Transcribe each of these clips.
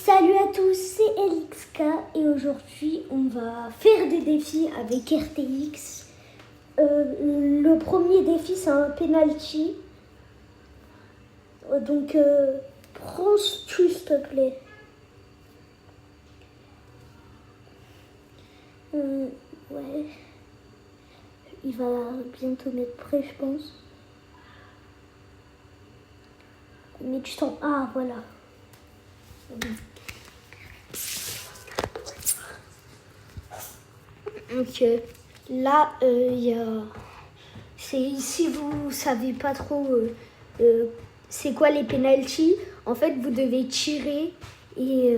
Salut à tous, c'est LXK et aujourd'hui on va faire des défis avec RTX. Le premier défi c'est un penalty. Donc prends-tu s'il te plaît. Ouais. Il va bientôt m'être prêt je pense. Mais tu sens... Ah voilà. Donc là, il y a... Si vous savez pas trop c'est quoi les penalties, en fait, vous devez tirer et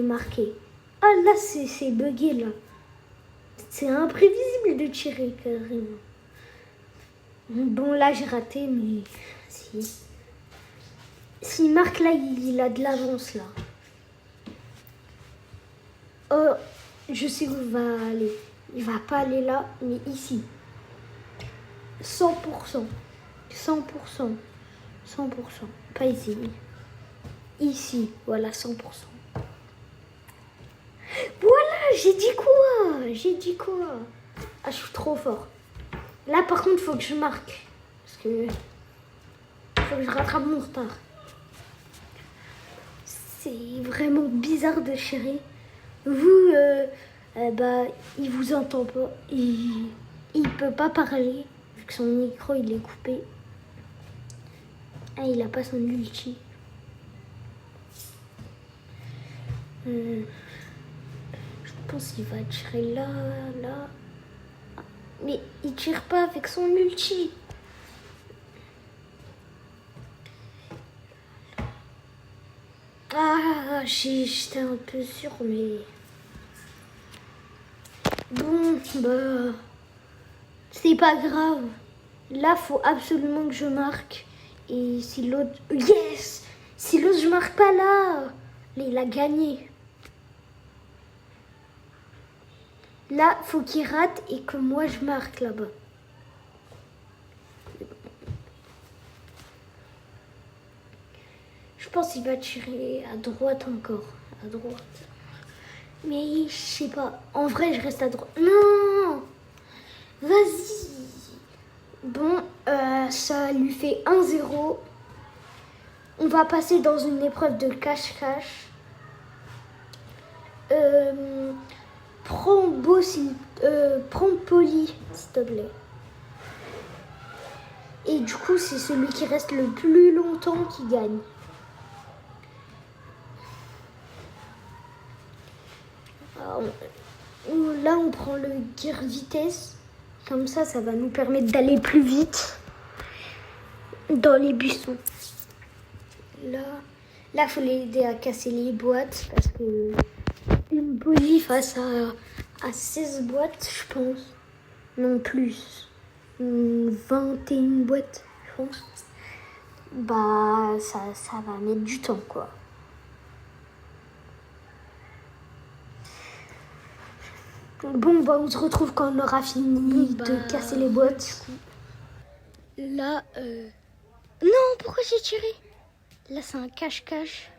marquer. Ah là, c'est bugué là. C'est imprévisible de tirer carrément. Bon là, j'ai raté, mais si. S'il marque là, il a de l'avance là. Oh, je sais où il va aller. Il va pas aller là, mais ici. 100%. 100%. 100%. Pas ici. Ici. Voilà, 100%. Voilà, j'ai dit quoi? J'ai dit quoi? Ah, je suis trop fort. Là, par contre, il faut que je marque. Parce que... faut que je rattrape mon retard. C'est vraiment bizarre de chérir. Vous, il vous entend pas. Il peut pas parler. Vu que son micro, il est coupé. Ah, il a pas son ulti. Je pense qu'il va tirer là, là. Mais il tire pas avec son ulti. Ah, j'étais un peu sûre, mais... Bon, bah... c'est pas grave. Là, faut absolument que je marque. Et si l'autre... Yes! Si l'autre, je marque pas là, il a gagné. Là, faut qu'il rate et que moi, je marque là-bas. Je pense qu'il va tirer à droite encore. À droite. Mais je sais pas. En vrai, je reste à droite. Non! Vas-y! Bon, ça lui fait 1-0. On va passer dans une épreuve de cache-cache. Prends Poli, s'il te plaît. Et du coup, c'est celui qui reste le plus longtemps qui gagne. Alors, là, on prend le gear vitesse. Comme ça, ça va nous permettre d'aller plus vite dans les buissons. Là, faut l'aider à casser les boîtes parce que une Poli face à 16 boîtes, je pense. Non plus. 21 boîtes, je pense. Bah, ça va mettre du temps, quoi. Bon, bah, on se retrouve quand on aura fini de casser les boîtes. Là, non, pourquoi j'ai tiré? Là, c'est un cache-cache.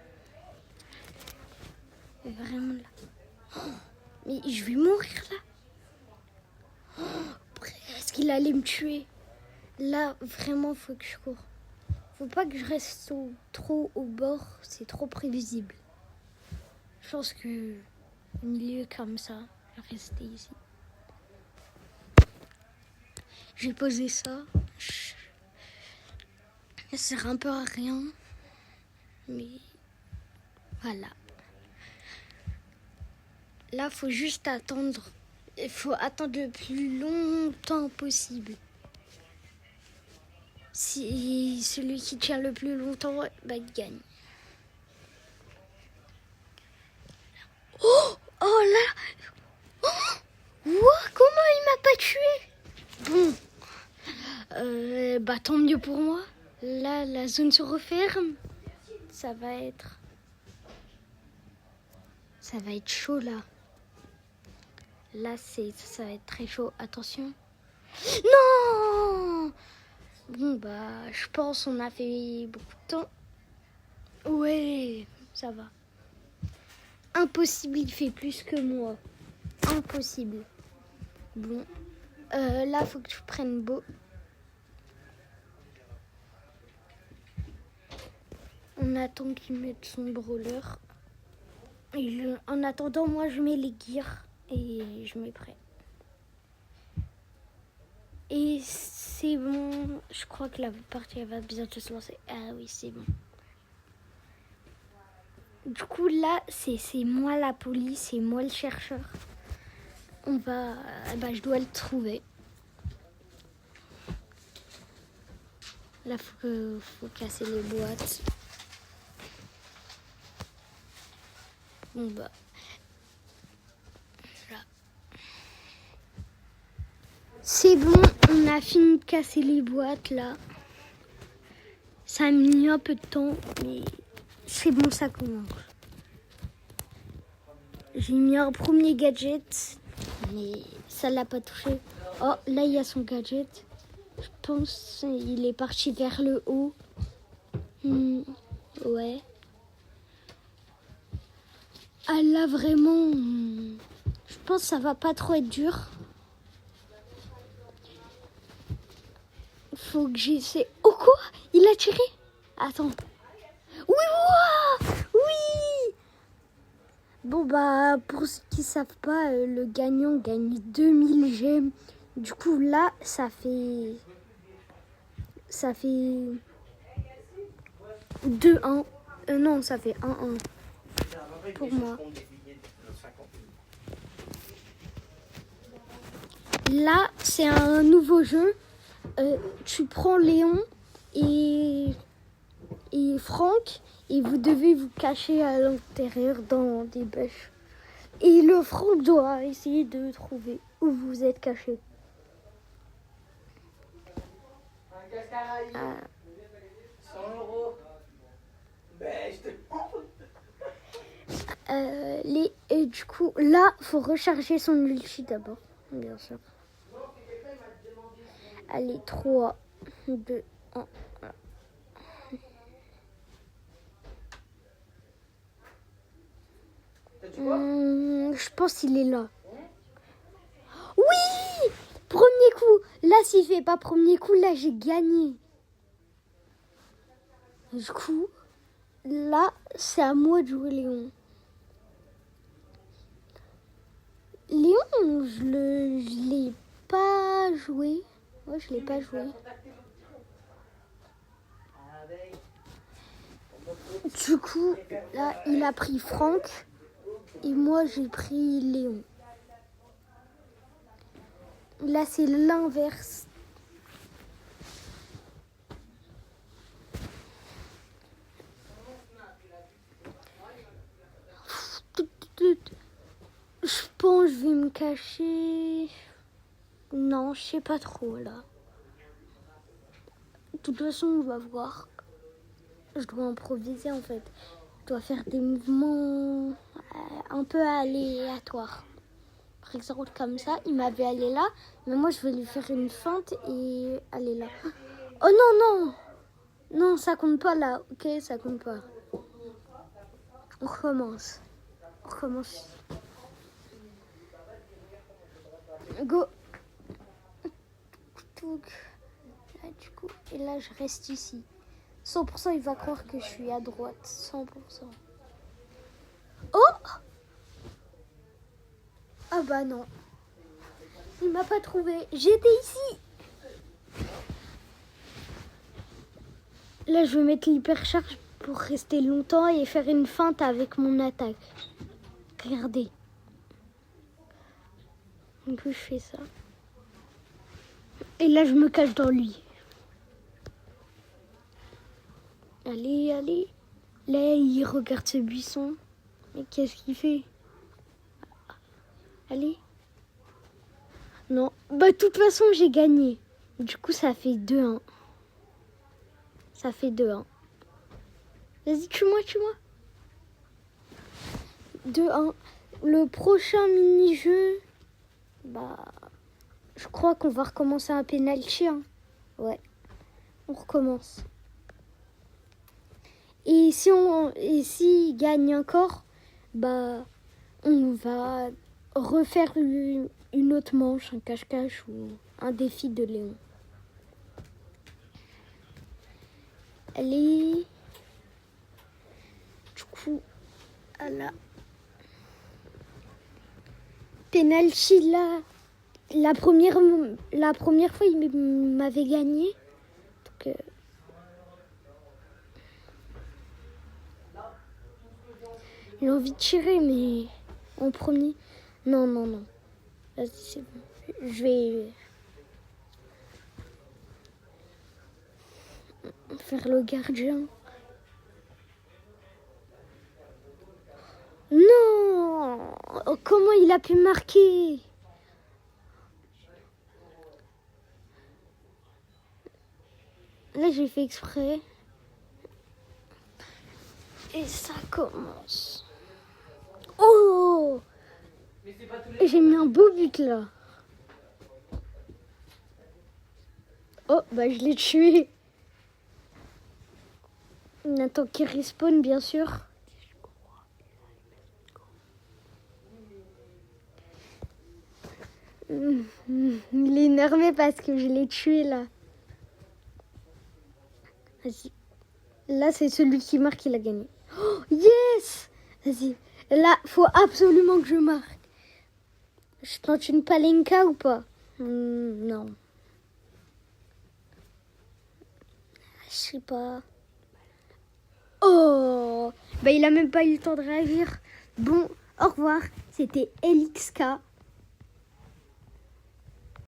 Vraiment là. Oh, mais je vais mourir là. Oh, est-ce qu'il allait me tuer? Là, vraiment, faut que je cours. Faut pas que je reste trop au bord, c'est trop prévisible. Je pense que au milieu comme ça, je vais rester ici. Je vais poser ça. Ça sert un peu à rien. Mais voilà. Là, faut juste attendre. Il faut attendre le plus longtemps possible. Si celui qui tient le plus longtemps, bah, il gagne. Oh là! Oh, wow, comment il m'a pas tué? Bon, bah tant mieux pour moi. Là, la zone se referme. Ça va être chaud là. Là, ça va être très chaud. Attention. Non! Bon, bah, je pense on a fait beaucoup de temps. Ouais, ça va. Impossible, il fait plus que moi. Impossible. Bon. Là, faut que je prenne beau. On attend qu'il mette son brawler. En attendant, moi, je mets les gears et je mets prêt. Et c'est bon. Je crois que la partie elle va bientôt se lancer. Ah oui, c'est bon. Du coup, là, c'est moi la police et moi le chercheur. Je dois le trouver. Là, faut casser les boîtes. Bon, là. C'est bon, on a fini de casser les boîtes, là. Ça a mis un peu de temps, mais c'est bon, ça commence. J'ai mis un premier gadget, mais ça l'a pas touché. Oh, là, il y a son gadget. Je pense qu'il est parti vers le haut. Ouais. Ah, là, vraiment, je pense que ça va pas trop être dur. Faut que j'essaie. Oh, quoi? Il a tiré? Attends. Oui, wow, oui. Bon, pour ceux qui savent pas, le gagnant gagne 2000 gemmes. Du coup, là, ça fait 2-1. Non, ça fait 1-1 pour moi. Là, c'est un nouveau jeu. Tu prends Léon et Franck et vous devez vous cacher à l'intérieur dans des bêches. Et le Franck doit essayer de trouver où vous êtes caché. Ah. 100 €. Ben, je te Et du coup, là, faut recharger son ulti d'abord, bien sûr. Allez, 3, 2, 1. Je pense qu'il est là. Oui! Premier coup. Là, s'il fait pas premier coup, là, j'ai gagné. Du coup, là, c'est à moi de jouer Léon. Léon, je l'ai pas joué. Ouais, je l'ai pas joué. Du coup, là, il a pris Franck et moi, j'ai pris Léon. Là, c'est l'inverse. Je pense que je vais me cacher. Non, je sais pas trop là. De toute façon, on va voir. Je dois improviser en fait. Je dois faire des mouvements un peu aléatoires. Par exemple, comme ça, il m'avait allé là, mais moi je vais lui faire une feinte et aller là. Oh non, non! Non, ça compte pas là. Ok, ça compte pas. On recommence. On recommence. Go! Là, du coup, et là, je reste ici. 100%, il va croire que je suis à droite. 100%. Oh! Ah bah non. Il m'a pas trouvé. J'étais ici. Là, je vais mettre l'hypercharge pour rester longtemps et faire une feinte avec mon attaque. Regardez. Du coup, je fais ça. Et là, je me cache dans lui. Allez, allez. Là, il regarde ce buisson. Mais qu'est-ce qu'il fait? Allez. Non. Bah, de toute façon, j'ai gagné. Du coup, ça fait 2-1. Ça fait 2-1. Vas-y, tue-moi, tue-moi. 2-1. Le prochain mini-jeu, je crois qu'on va recommencer un penalty. Hein. Ouais, on recommence. Et s'il gagne encore, bah, on va refaire une autre manche, un cache-cache ou un défi de Léon. Allez. Du coup, à la penalty là, la première fois, il m'avait gagné. Donc, j'ai envie de tirer, mais en premier, non. Là, c'est bon. Je vais faire le gardien. Non! Oh, comment il a pu marquer? Là, j'ai fait exprès. Et ça commence. Oh! J'ai mis un beau but là. Oh, bah je l'ai tué. On attend qu'il respawn, bien sûr. Il est énervé parce que je l'ai tué là. Vas-y. Là, c'est celui qui marque, il a gagné. Oh, yes! Vas-y. Là, faut absolument que je marque. Je tente une palenka ou pas? Non. Je sais pas. Oh! Bah, il a même pas eu le temps de réagir. Bon, au revoir. C'était LXK.